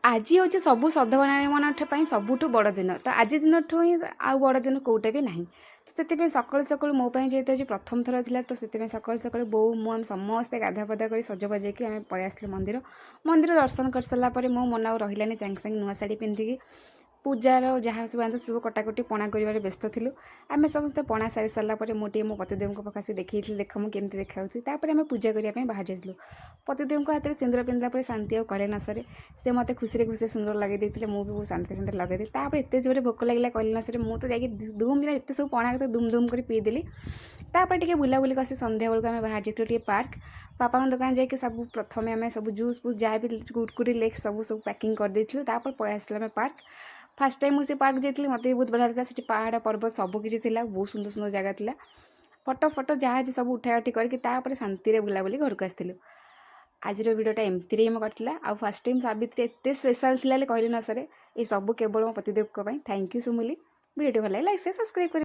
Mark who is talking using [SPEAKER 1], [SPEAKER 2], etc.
[SPEAKER 1] ଆଜି ହେଉଛି ସବୁ ସଦ୍ଭାବନାମାନଙ୍କ ପାଇଁ ସବୁଠୁ ବଡ଼ ଦିନ। ତ ଆଜି ଦିନଠୁ ହିଁ ଆଉ ବଡ଼ ଦିନ କେଉଁଟା ବି ନାହିଁ। ତ ସେଥିପାଇଁ ସକାଳୁ ସକାଳୁ ମୋ ପାଇଁ ଯେହେତୁ ଆଜି ପ୍ରଥମ ଥର ଥିଲା, ତ ସେଥିପାଇଁ ସକାଳୁ ସକାଳୁ ବୋଉ ମୁଁ ଆମେ ସମସ୍ତେ ଗାଧୁଆ ପାଧୁଆ କରି ସଜବାଜ ହେଇକି ଆମେ ପଳେଇ ଆସିଲୁ ମନ୍ଦିର। ମନ୍ଦିର ଦର୍ଶନ କରିସାରିଲା ପରେ ମୋ ମନ ଆଉ ରହିଲାନି, ସାଙ୍ଗେ ସାଙ୍ଗେ ନୂଆ ଶାଢ଼ୀ ପିନ୍ଧିକି ପୂଜାର ଯାହା ସବୁ ଆଣିଥିଲୁ ସବୁ କଟାକଟି ପଣା କରିବାରେ ବ୍ୟସ୍ତ ଥିଲୁ। ଆମେ ସମସ୍ତେ ପଣା ସାରି ସାରିଲା ପରେ ମୁଁ ଟିକେ ମୋ ପତିଦେବଙ୍କ ପାଖରେ ଆସି ଦେଖେଇଥିଲି, ଦେଖ ମୁଁ କେମିତି ଦେଖାଯାଉଛି। ତାପରେ ଆମେ ପୂଜା କରିବା ପାଇଁ ବାହାରି ଯାଇଥିଲୁ। ପତିଦେବଙ୍କ ହାତରେ ସିନ୍ଦୁର ପିନ୍ଧିଲା ପରେ ଶାନ୍ତି ଆଉ କଲେ ନ ସରେ। ସେ ମୋତେ ଖୁସିରେ ଖୁସିରେ ସୁନ୍ଦର ଲଗାଇ ଦେଇଥିଲେ, ମୁଁ ବି ବହୁତ ଶାନ୍ତିରେ ଲଗାଇଦେଲି। ତାପରେ ଏତେ ଜୋରରେ ଭୋକ ଲାଗିଲା କହିଲେ ନ ସରେ, ମୁଁ ତ ଯାଇକି ଧୁମ୍ ଦିନ ଏତେ ସବୁ ପଣା କେତେ ଧୁମ୍ ଧୁମ୍ କରି ପିଇଦେଲି। ତାପରେ ଟିକେ ବୁଲାବୁଲି କରି ସନ୍ଧ୍ୟାବେଳକୁ ଆମେ ବାହାରି ଯାଇଥିଲୁ ଟିକେ ପାର୍କ। ବାପାଙ୍କ ଦୋକାନ ଯାଇକି ସବୁ ପ୍ରଥମେ ଆମେ ସବୁ ଜୁସ୍ ଫୁସ୍ ଯାହା ବି କୁରକୁରି ଲେକ୍ସ ସବୁ ପ୍ୟାକିଂ କରିଦେଇଥିଲୁ। ତାପରେ ପଳେଇ ଆସିଥିଲୁ ଆମେ ପାର୍କ। ଫାର୍ଷ୍ଟ ଟାଇମ୍ ମୁଁ ସେ ପାର୍କ ଯାଇଥିଲି, ମୋତେ ବି ବହୁତ ଭଲ ଲାଗିଲା। ସେଠି ପାହାଡ଼ ପର୍ବତ ସବୁ କିଛି ଥିଲା, ବହୁତ ସୁନ୍ଦର ସୁନ୍ଦର ଜାଗା ଥିଲା। ଫଟୋ ଯାହା ବି ସବୁ ଉଠା ଉଠି କରିକି ତାପରେ ଶାନ୍ତିରେ ବୁଲାବୁଲି ଘରକୁ ଆସିଥିଲୁ। ଆଜିର ଭିଡ଼ିଓଟା ଏମିତିରେ ହିଁ ମୋ କରିଥିଲା। ଆଉ ଫାର୍ଷ୍ଟ ଟାଇମ୍ ସାବିତ୍ରୀ ଏତେ ସ୍ପେଶାଲ୍ ଥିଲା ହେଲେ କହିଲେ ନ ସରେ। ଏ ସବୁ କେବଳ ମୋ ପତିଦେବଙ୍କ ପାଇଁ। Thank you Sumuli. ଭିଡ଼ିଓଟି ଭଲ ଲାଗିଲା ଲାଇକ୍ ସେୟାର ସବସ୍କ୍ରାଇବ୍ କରି